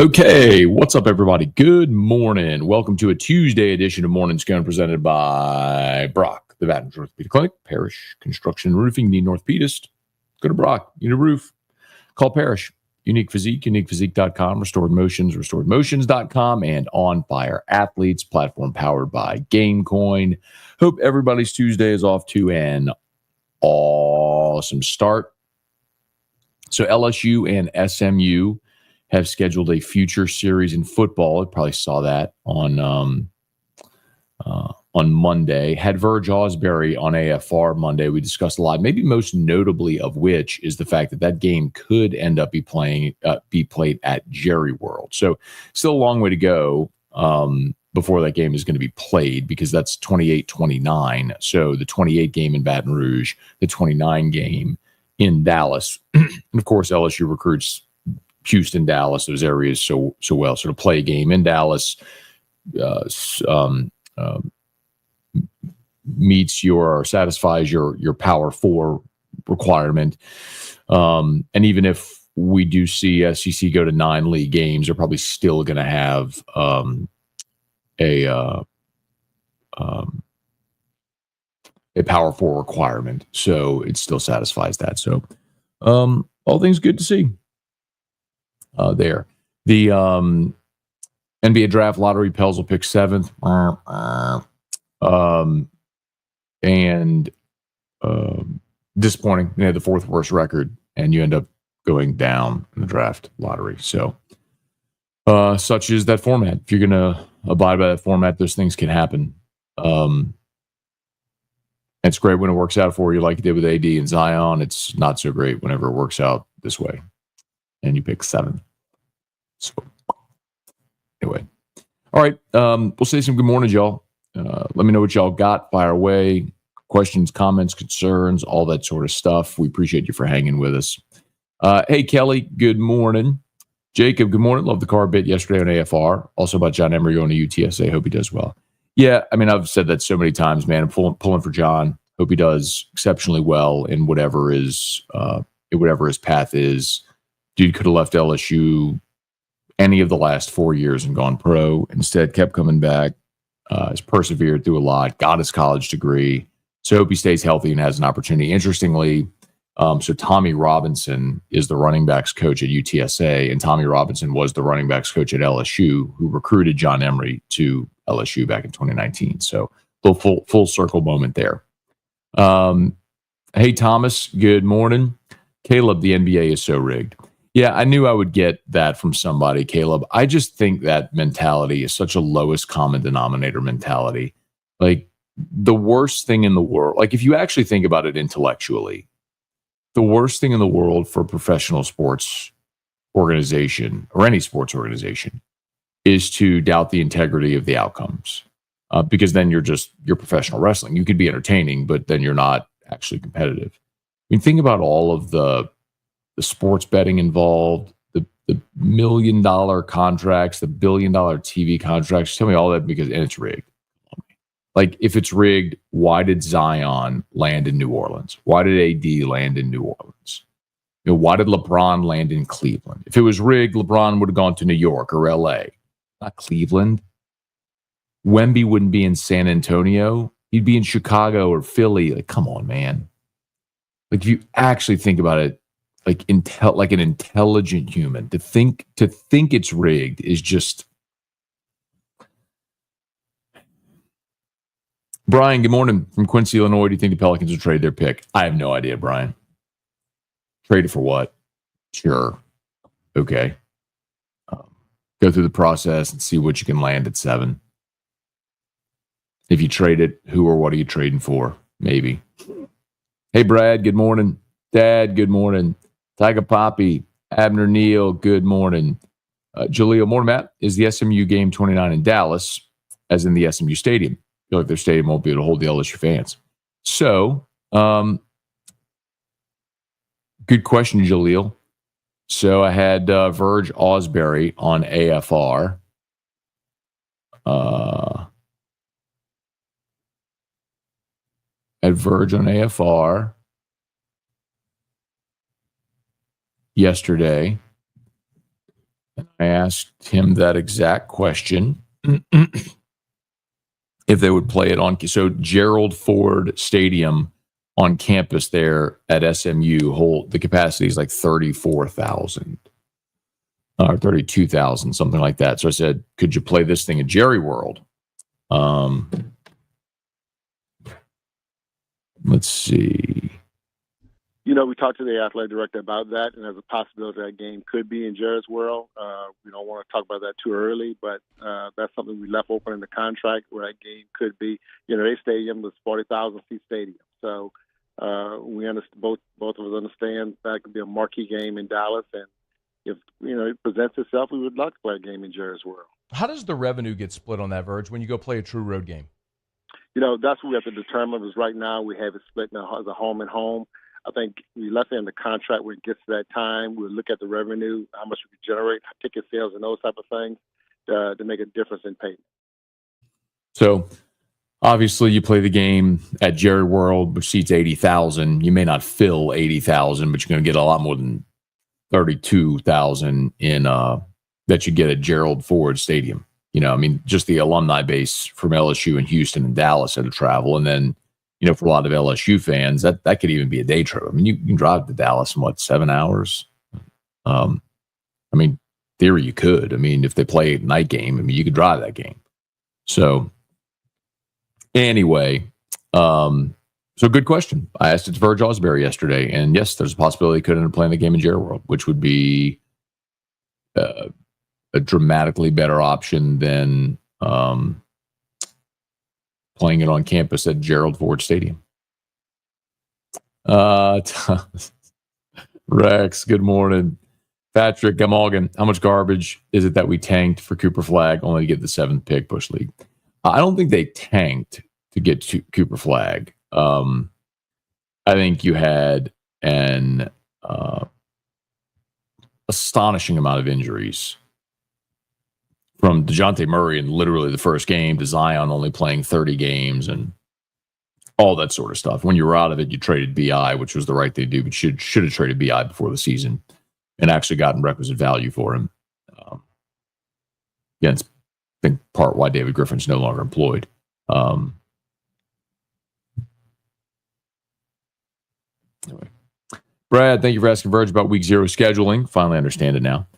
Okay, what's up, everybody? Good morning. Welcome to a Tuesday edition of Morning Scone presented by Brock, the Baton Rouge Orthopedic Clinic, Parish Construction and Roofing. Need an orthopedist? Go to Brock. You need a roof? Call Parish. Unique Physique, uniquephysique.com, Restored Motions, restoredmotions.com, and On Fire Athletes, platform powered by GameCoin. Hope everybody's Tuesday is off to an awesome start. So LSU and SMU have scheduled a future series in football. I probably saw that on Monday. Had Verge Osbury on AFR Monday. We discussed a lot, maybe most notably of which is the fact that that game could end up be played at Jerry World. So still a long way to go before that game is going to be played, because that's 28-29. So the 28 game in Baton Rouge, the 29 game in Dallas. And of course, LSU recruits Houston, Dallas, those areas so well. So to play a game in Dallas satisfies your Power 4 requirement. And even if we do see SEC go to 9 league games, they're probably still going to have a Power 4 requirement. So it still satisfies that. So all things good to see. There. The NBA draft lottery, Pels will pick 7th. And disappointing. They had the 4th worst record, and you end up going down in the draft lottery. So such is that format. If you're going to abide by that format, those things can happen. It's great when it works out for you, like you did with AD and Zion. It's not so great whenever it works out this way and you pick 7th. So anyway, all right. We'll say some good morning, y'all. Let me know what y'all got. Fire away. Questions, comments, concerns, all that sort of stuff. We appreciate you for hanging with us. Hey, Kelly, good morning. Jacob, good morning. Love the car bit yesterday on AFR. Also about John Emery going to UTSA. Hope he does well. Yeah, I mean, I've said that so many times, man. I'm pulling for John. Hope he does exceptionally well in whatever his path is. Dude could have left LSU any of the last 4 years and gone pro. Instead, kept coming back. Has persevered through a lot. Got his college degree. So I hope he stays healthy and has an opportunity. Interestingly, so Tommy Robinson is the running backs coach at UTSA, and Tommy Robinson was the running backs coach at LSU, who recruited John Emery to LSU back in 2019. So a little full circle moment there. Hey, Thomas, good morning. Caleb, the NBA is so rigged. Yeah, I knew I would get that from somebody, Caleb. I just think that mentality is such a lowest common denominator mentality. Like, the worst thing in the world, like if you actually think about it intellectually, the worst thing in the world for a professional sports organization or any sports organization is to doubt the integrity of the outcomes. Because then you're professional wrestling. You could be entertaining, but then you're not actually competitive. I mean, think about all of the sports betting involved, the $1 million contracts, the $1 billion TV contracts. Tell me all that and it's rigged. Like, if it's rigged, why did Zion land in New Orleans? Why did AD land in New Orleans? Why did LeBron land in Cleveland? If it was rigged, LeBron would have gone to New York or LA, not Cleveland. Wemby wouldn't be in San Antonio. He'd be in Chicago or Philly. Like, come on, man. Like, if you actually think about it, like an intelligent human, to think it's rigged is just. Brian, good morning from Quincy, Illinois. Do you think the Pelicans will trade their pick? I have no idea, Brian. Trade it for what? Sure. Okay. Go through the process and see what you can land at 7. If you trade it, who or what are you trading for? Maybe. Hey, Brad, good morning. Dad, good morning. Tiger Poppy, Abner Neal, good morning. Jaleel, morning, Matt. Is the SMU game 29 in Dallas, as in the SMU stadium? I feel like their stadium won't be able to hold the LSU fans. So, good question, Jaleel. So I had Verge Osbury on AFR. At Verge on AFR yesterday. And I asked him that exact question. If they would play it on, so Gerald Ford Stadium on campus there at SMU, the capacity is like 34,000 or 32,000, something like that. So I said, could you play this thing at Jerry World? Let's see. We talked to the athletic director about that, and there's a possibility that game could be in Jerry's World. We don't want to talk about that too early, but that's something we left open in the contract where that game could be. Their stadium was 40,000-seat stadium. So we understand, both of us understand that could be a marquee game in Dallas, and if it presents itself, we would like to play a game in Jerry's World. How does the revenue get split on that, Verge, when you go play a true road game? That's what we have to determine. Because right now we have it split as a home and home. I think we left it in the contract when it gets to that time. We'll look at the revenue, how much we could generate, ticket sales, and those type of things to make a difference in payment. So obviously you play the game at Jerry World, which seats 80,000. You may not fill 80,000, but you're going to get a lot more than 32,000 in that you get at Gerald Ford Stadium. Just the alumni base from LSU and Houston and Dallas had to travel, and then for a lot of LSU fans, that could even be a day trip. You can drive to Dallas in 7 hours? Theory you could. If they play a night game, you could drive that game. So anyway, so good question. I asked it to Verge Osbury yesterday, and yes, there's a possibility he could end up playing the game in Jerry World, which would be a dramatically better option than playing it on campus at Gerald Ford Stadium. Rex, good morning. Patrick Gamoggan, how much garbage is it that we tanked for Cooper Flagg only to get the 7th pick Bush League? I don't think they tanked to get to Cooper Flagg. I think you had an astonishing amount of injuries, from DeJounte Murray in literally the first game to Zion only playing 30 games and all that sort of stuff. When you were out of it, you traded BI, which was the right thing to do, but should have traded BI before the season and actually gotten requisite value for him. Again, it's, I think, part why David Griffin's no longer employed. Anyway. Brad, thank you for asking Verge about week 0 scheduling. Finally understand it now.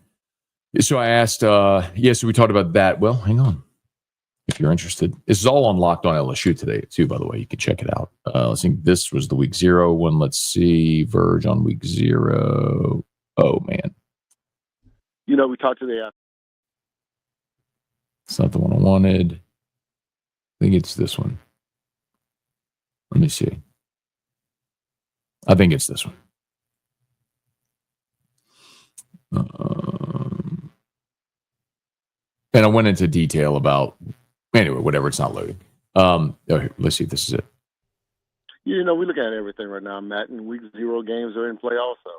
So I asked, so we talked about that. Well, hang on. If you're interested, this is all on Locked On LSU today, too, by the way. You can check it out. I think this was the week 0 one. Let's see. Verge on week 0. Oh, man. We talked to the... It's not the one I wanted. I think it's this one. Let me see. I think it's this one. And I went into detail about, anyway, whatever, it's not loading. Here, let's see if this is it. We look at everything right now, Matt, and week 0 games are in play also.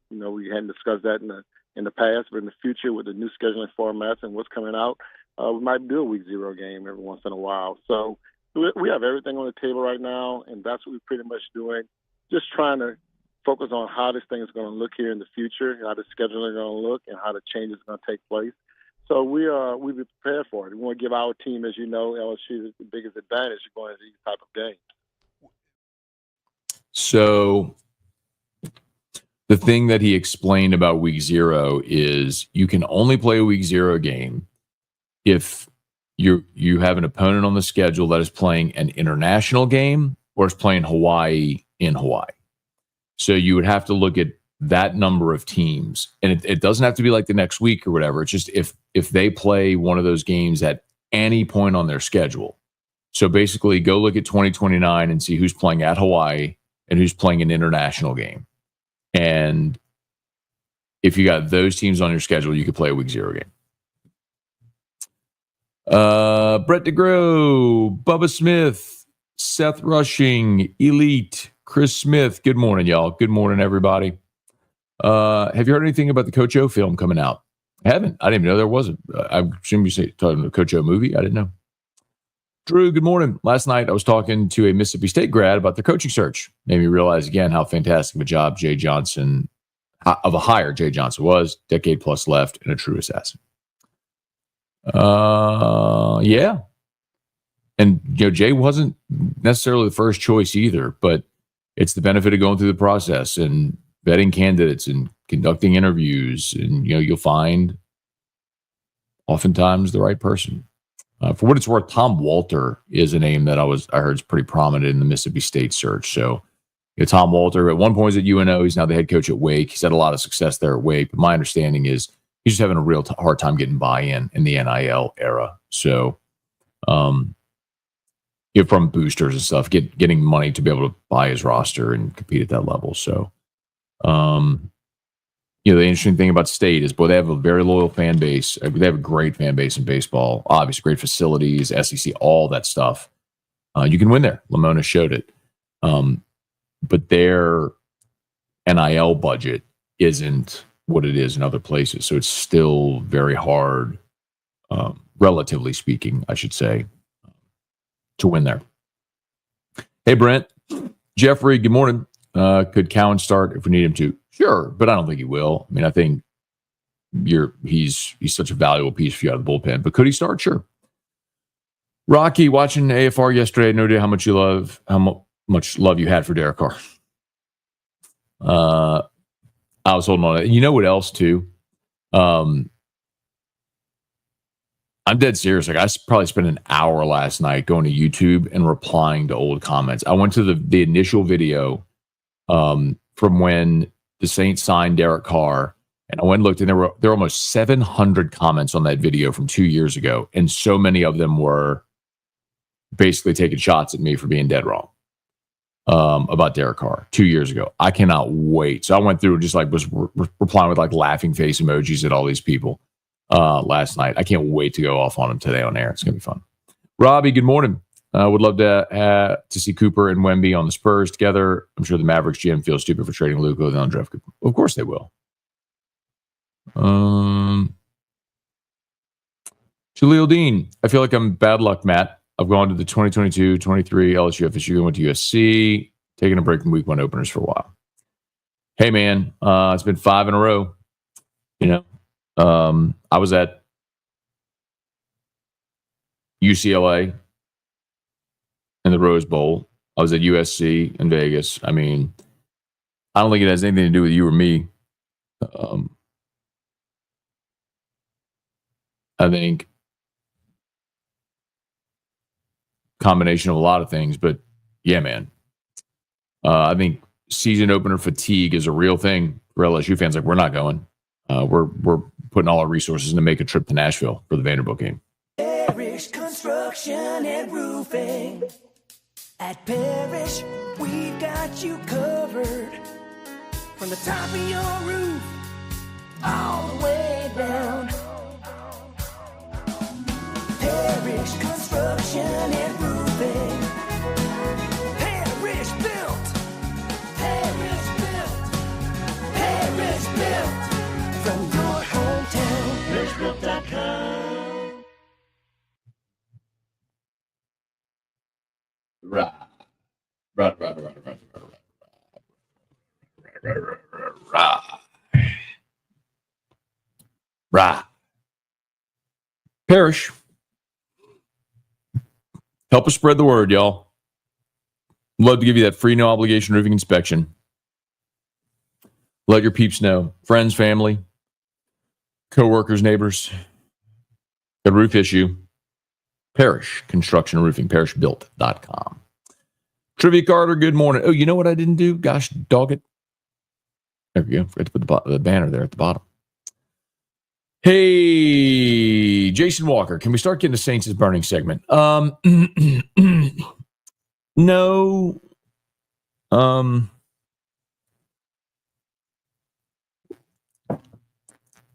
We hadn't discussed that in the past, but in the future with the new scheduling formats and what's coming out, we might do a week 0 game every once in a while. So we have everything on the table right now, and that's what we're pretty much doing, just trying to focus on how this thing is going to look here in the future, how the scheduling is going to look, and how the changes are going to take place. So we be prepared for it. We want to give our team, as you know, LSU the biggest advantage going into these type of games. So the thing that he explained about week 0 is you can only play a week 0 game if you have an opponent on the schedule that is playing an international game or is playing Hawaii in Hawaii. So you would have to look at that number of teams, and it doesn't have to be like the next week or whatever. It's just if they play one of those games at any point on their schedule. So basically, go look at 2029 and see who's playing at Hawaii and who's playing an international game. And if you got those teams on your schedule, you could play a week 0 game. Brett DeGrow, Bubba Smith, Seth Rushing, Elite, Chris Smith. Good morning, y'all. Good morning, everybody. Have you heard anything about the Coach O film coming out? I haven't. I didn't even know there was. I assume you say talking about the Coach O movie. I didn't know. Drew, good morning. Last night I was talking to a Mississippi State grad about their coaching search. Made me realize again how fantastic of a job Jay Johnson of a hire Jay Johnson was, decade plus left, and a true assassin. Yeah. And Jay wasn't necessarily the first choice either, but it's the benefit of going through the process and vetting candidates and conducting interviews, and you'll find oftentimes the right person. For what it's worth, Tom Walter is a name that I heard is pretty prominent in the Mississippi State search. So Tom Walter at one point was at UNO. He's now the head coach at Wake. He's had a lot of success there at Wake. But my understanding is he's just having a real hard time getting buy-in in the NIL era. So, from boosters and stuff, getting money to be able to buy his roster and compete at that level. So, the interesting thing about State is, they have a very loyal fan base. They have a great fan base in baseball. Obviously, great facilities, SEC, all that stuff. You can win there. Lamona showed it. But their NIL budget isn't what it is in other places. So it's still very hard, relatively speaking, I should say, to win there. Hey, Brent. Jeffrey, good morning. Could Cowan start if we need him to? Sure, but I don't think he will. I mean, I think he's such a valuable piece for you out of the bullpen. But could he start? Sure. Rocky, watching AFR yesterday, no idea how much love you had for Derek Carr. I was holding on to it. You know what else too? I'm dead serious. Like, I probably spent an hour last night going to YouTube and replying to old comments. I went to the initial video from when the Saints signed Derek Carr, and I went and looked, and there were almost 700 comments on that video from 2 years ago, and so many of them were basically taking shots at me for being dead wrong about Derek Carr 2 years ago. I cannot wait. So I went through and just was replying with laughing face emojis at all these people last night. I can't wait to go off on them today on air. It's gonna be fun. Robbie, good morning. Would love to see Cooper and Wemby on the Spurs together. I'm sure the Mavericks GM feels stupid for trading Luka. They'll draft Cooper. Of course they will. Jaleel Dean, I feel like I'm bad luck, Matt. I've gone to the 2022-23 LSU FSU, went to USC, taking a break from week one openers for a while. Hey, man, it's been 5 in a row. I was at UCLA in the Rose Bowl. I was at USC in Vegas. I mean, I don't think it has anything to do with you or me. I think combination of a lot of things, but yeah, man. I think season opener fatigue is a real thing for LSU fans. We're not going. We're putting all our resources to make a trip to Nashville for the Vanderbilt game. Parish Construction and Roofing. At Parish, we've got you covered. From the top of your roof, all the way down. Parish Construction and Roofing. Parish built. Parish built. Parish built. From your hometown. ParishBuilt.com. Right. Parish. Help us spread the word, y'all. Love to give you that free, no obligation roofing inspection. Let your peeps know. Friends, family, co-workers, neighbors. Got a roof issue. Parish Construction and Roofing, ParishBuilt.com. Trivia Carter, good morning. Oh, you know what I didn't do? Gosh, dog it. There we go. Forgot to put the banner there at the bottom. Hey, Jason Walker, can we start getting the Saints' burning segment? No.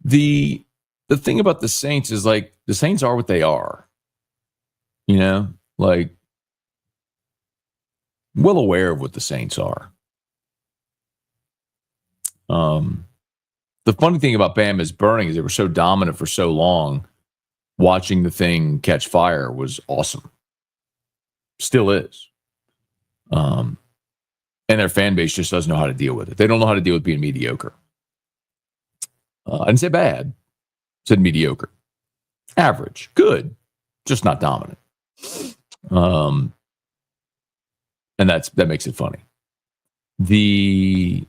The thing about the Saints is the Saints are what they are. Well aware of what the Saints are. The funny thing about Bama's burning is they were so dominant for so long. Watching the thing catch fire was awesome. Still is. And their fan base just doesn't know how to deal with it. They don't know how to deal with being mediocre. I didn't say bad. I said mediocre. Average. Good. Just not dominant. And that makes it funny. The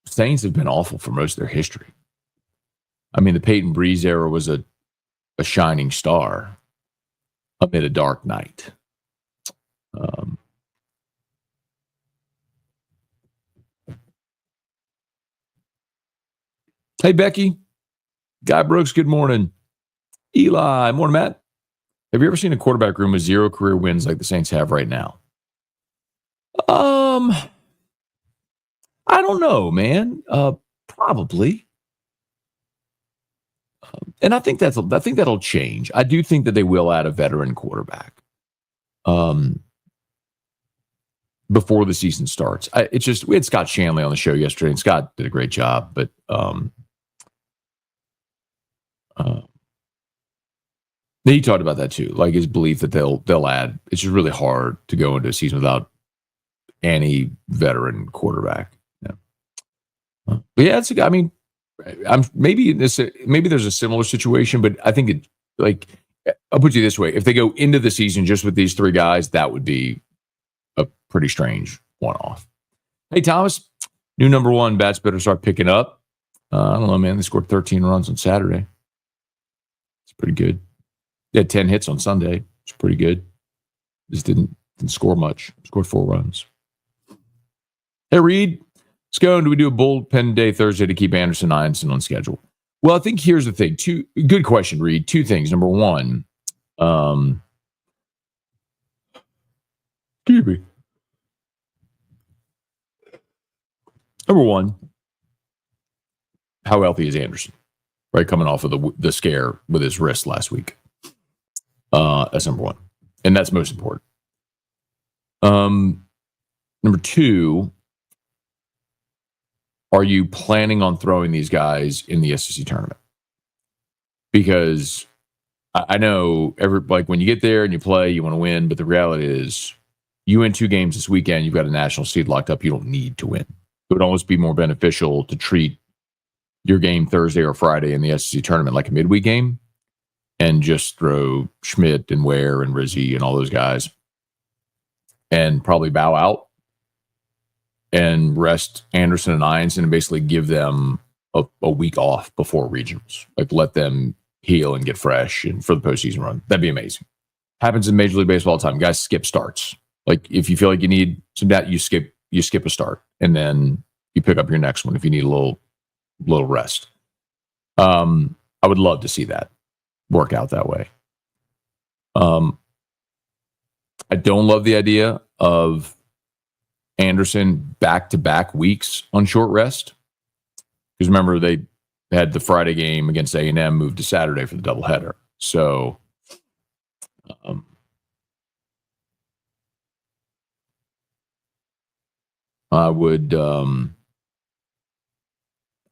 Saints have been awful for most of their history. I mean, the Peyton Breeze era was a shining star amid a dark night. Hey, Becky. Guy Brooks, good morning. Eli, morning, Matt. Have you ever seen a quarterback room with 0 career wins like the Saints have right now? I don't know, man. Probably. And I think that'll change. I do think that they will add a veteran quarterback before the season starts. We had Scott Shanley on the show yesterday, and Scott did a great job. But he talked about that too, like his belief that they'll add. It's just really hard to go into a season without any veteran quarterback. Yeah. But yeah, I mean, maybe there's a similar situation, but I think I'll put you this way: if they go into the season just with these 3 guys, that would be a pretty strange one-off. Hey, Thomas, new number 1 bats better start picking up. I don't know, man. They scored 13 runs on Saturday. It's pretty good. They had 10 hits on Sunday. It's pretty good. Just didn't score much. Scored 4 runs. Hey, Reed. Scone, do we do a bullpen day Thursday to keep Anderson Ianson on schedule? Well, I think here's the thing. Good question, Reed. 2 things. Number 1, excuse me. Number 1, how healthy is Anderson? Right, coming off of the scare with his wrist last week. That's number 1, and that's most important. Number 2, are you planning on throwing these guys in the SEC tournament? Because I know when you get there and you play, you want to win, but the reality is you win 2 games this weekend, you've got a national seed locked up. You don't need to win. It would almost be more beneficial to treat your game Thursday or Friday in the SEC tournament like a midweek game and just throw Schmidt and Ware and Rizzi and all those guys and probably bow out and rest Anderson and Ianson and basically give them a week off before regionals. Like, let them heal and get fresh and for the postseason run. That'd be amazing. Happens in Major League Baseball all the time. Guys skip starts. Like, if you feel like you need some that, you skip a start and then you pick up your next one if you need a little rest. I would love to see that work out that way. I don't love the idea of Anderson back-to-back weeks on short rest. Because remember, they had the Friday game against A&M moved to Saturday for the doubleheader. So I would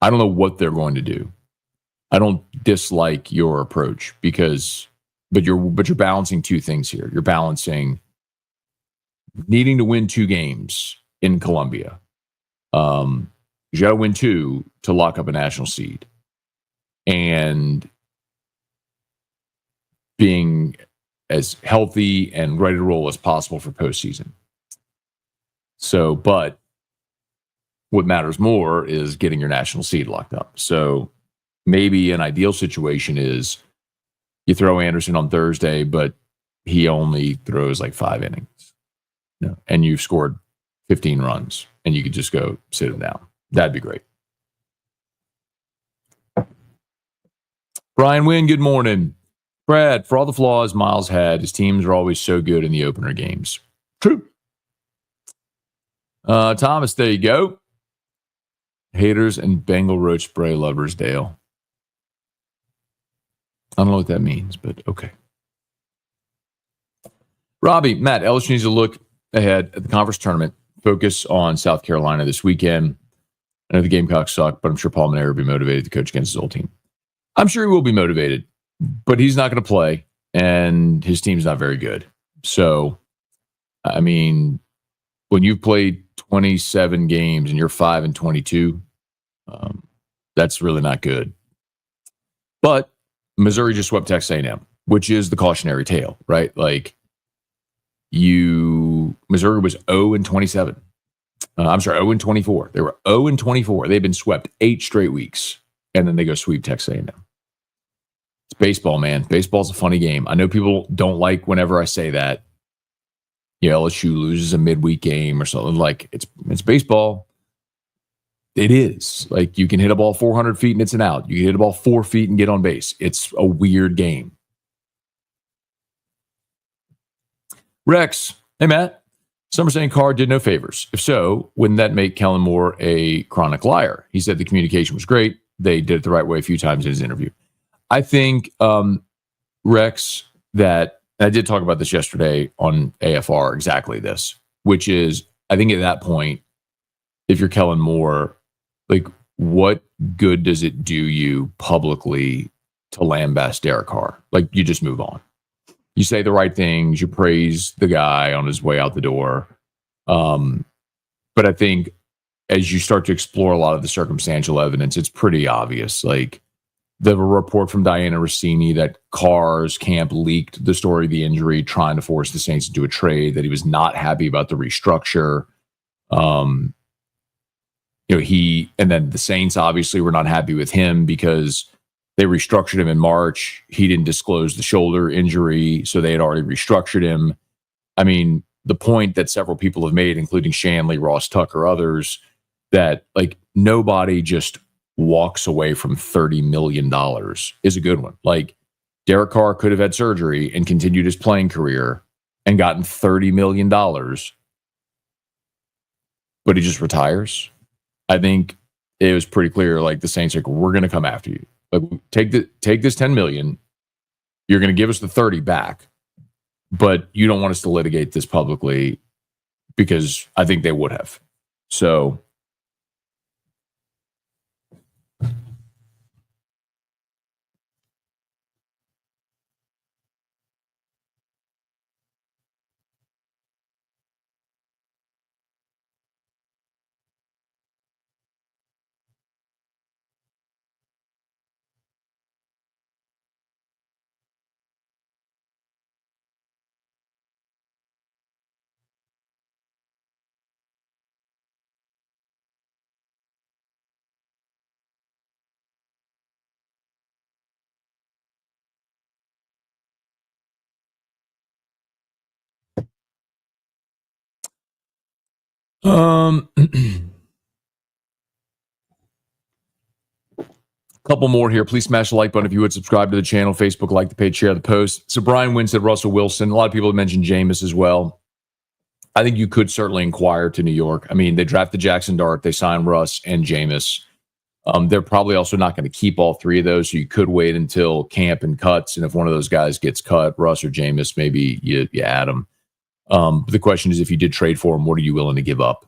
I don't know what they're going to do. I don't dislike your approach but you're balancing 2 things here. You're balancing needing to win 2 games in Columbia. You got to win 2 to lock up a national seed, and being as healthy and ready to roll as possible for postseason. So, but what matters more is getting your national seed locked up. So maybe an ideal situation is you throw Anderson on Thursday, but he only throws like 5 innings. And you've scored 15 runs, and you could just go sit him down. That'd be great. Brian Wynn, good morning. Brad, for all the flaws Miles had, his teams are always so good in the opener games. True. Thomas, there you go. Haters and Bengal roach spray lovers, Dale. I don't know what that means, but okay. Robbie, Matt, LSU needs to look ahead at the conference tournament. Focus on South Carolina this weekend. I know the Gamecocks suck, but I'm sure Paul Manera will be motivated to coach against his old team. I'm sure he will be motivated, but he's not going to play, and his team's not very good. So, I mean, when you've played 27 games and you're 5-22, That's really not good. But Missouri just swept Texas A&M, which is the cautionary tale, right? Like Missouri was 0-27. I'm sorry, 0-24. They were 0-24. They've been swept 8 straight weeks, and then they go sweep Texas A&M. It's baseball, man. Baseball's a funny game. I know people don't like whenever I say that. LSU loses a midweek game or something. Like it's baseball. It is. Like you can hit a ball 400 feet and it's an out. You can hit a ball 4 feet and get on base. It's a weird game. Rex, hey Matt. Some are saying Carr did no favors. If so, wouldn't that make Kellen Moore a chronic liar? He said the communication was great. They did it the right way a few times in his interview. I think, Rex, that I did talk about this yesterday on AFR, exactly this, which is, I think at that point, if you're Kellen Moore, like, what good does it do you publicly to lambast Derek Carr? Like, you just move on. You say the right things. You praise the guy on his way out the door. But I think as you start to explore a lot of the circumstantial evidence, it's pretty obvious. Like the report from Diana Rossini that Carr's camp leaked the story of the injury, trying to force the Saints into a trade, that he was not happy about the restructure. And then the Saints obviously were not happy with him because they restructured him in March. He didn't disclose the shoulder injury, so they had already restructured him. I mean, the point that several people have made, including Shanley, Ross Tucker, others, that like nobody just walks away from $30 million is a good one. Like Derek Carr could have had surgery and continued his playing career and gotten $30 million, but he just retires. I think it was pretty clear, like the Saints are like, we're going to come after you. Like, take this $10 million. You're going to give us the 30 back, but you don't want us to litigate this publicly, because I think they would have. So couple more here. Please smash the like button if you would. Subscribe to the channel, Facebook, like the page, share the post. So Brian Wynn said Russell Wilson. A lot of people have mentioned Jameis as well. I think you could certainly inquire to New York. I mean, they drafted Jackson Dart. They signed Russ and Jameis. They're probably also not going to keep all three of those, so you could wait until camp and cuts. And if one of those guys gets cut, Russ or Jameis, maybe you add them. But the question is, if you did trade for him, what are you willing to give up?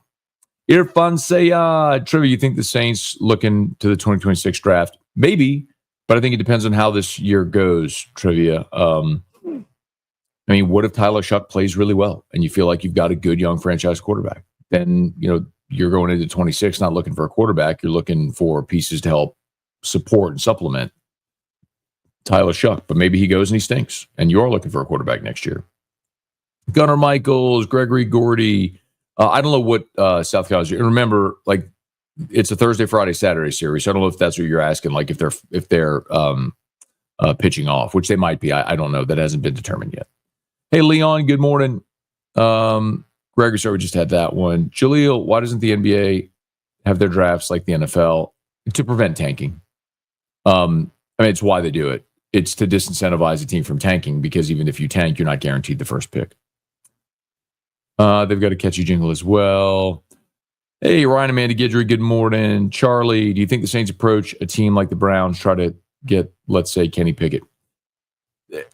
Irfan Sayad, Trivia, you think the Saints looking to the 2026 draft? Maybe, but I think it depends on how this year goes, Trivia. I mean, what if Tyler Shuck plays really well and you feel like you've got a good young franchise quarterback? Then, you're going into 26 not looking for a quarterback. You're looking for pieces to help support and supplement Tyler Shuck. But maybe he goes and he stinks, and you're looking for a quarterback next year. Gunnar Michaels, Gregory Gordy. I don't know what South Carolina. And remember, like, it's a Thursday, Friday, Saturday series. So I don't know if that's what you're asking. Like, if they're pitching off, which they might be. I don't know. That hasn't been determined yet. Hey, Leon. Good morning. Gregory, sorry, we just had that one. Jaleel, why doesn't the NBA have their drafts like the NFL? To prevent tanking. I mean, it's why they do it. It's to disincentivize a team from tanking, because even if you tank, you're not guaranteed the first pick. They've got a catchy jingle as well. Hey, Ryan, Amanda Guidry, good morning. Charlie, do you think the Saints approach a team like the Browns, try to get, let's say, Kenny Pickett?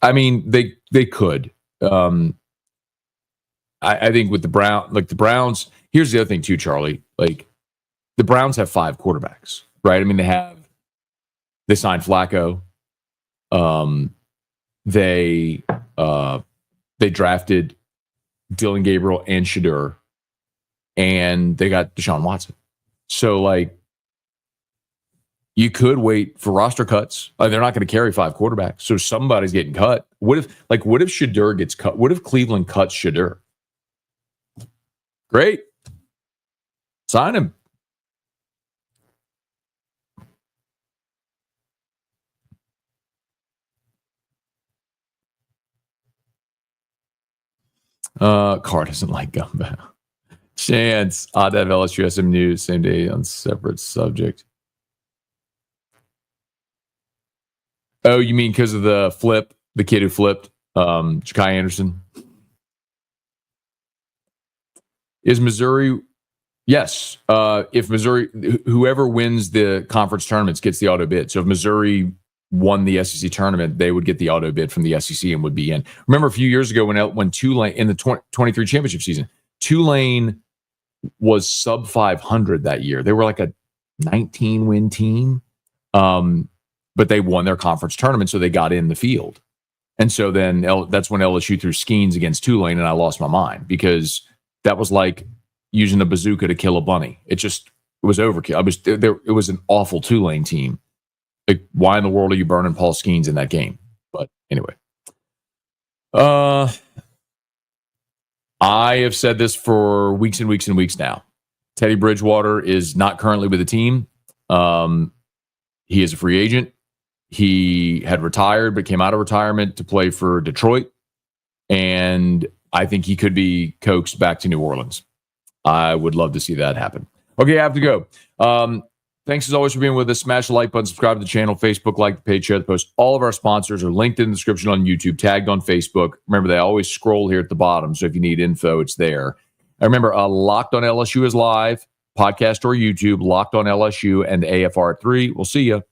I mean, they could. I think with the Browns, here's the other thing too, Charlie. Like, the Browns have 5 quarterbacks, right? I mean, they signed Flacco. They drafted Dylan Gabriel and Shadur, and they got Deshaun Watson. So, like, you could wait for roster cuts. They're not going to carry 5 quarterbacks, so somebody's getting cut. What if Shadur gets cut? What if Cleveland cuts Shadur? Great. Sign him. Carr doesn't like gumbo. Chance. Odd to have LSU-SMU same day on separate subject. Oh, you mean because of the flip? The kid who flipped? Ja'Kai Anderson? Is Missouri... Yes. If Missouri... Whoever wins the conference tournaments gets the auto bid. So if Missouri won the SEC tournament, they would get the auto bid from the SEC and would be in. Remember a few years ago when Tulane, in the 23 championship season, Tulane was sub 500 that year. They were like a 19-win team, but they won their conference tournament, so they got in the field. And so then that's when LSU threw Skenes against Tulane, and I lost my mind because that was like using a bazooka to kill a bunny. It was overkill. It was an awful Tulane team. Like, why in the world are you burning Paul Skenes in that game? But anyway, I have said this for weeks and weeks and weeks now. Teddy Bridgewater is not currently with the team. He is a free agent. He had retired, but came out of retirement to play for Detroit. And I think he could be coaxed back to New Orleans. I would love to see that happen. Okay, I have to go. Thanks as always for being with us. Smash the like button, subscribe to the channel, Facebook, like the page, share the post. All of our sponsors are linked in the description on YouTube, tagged on Facebook. Remember, they always scroll here at the bottom, so if you need info, it's there. And remember, Locked on LSU is live, podcast or YouTube, Locked on LSU and AFR3. We'll see you.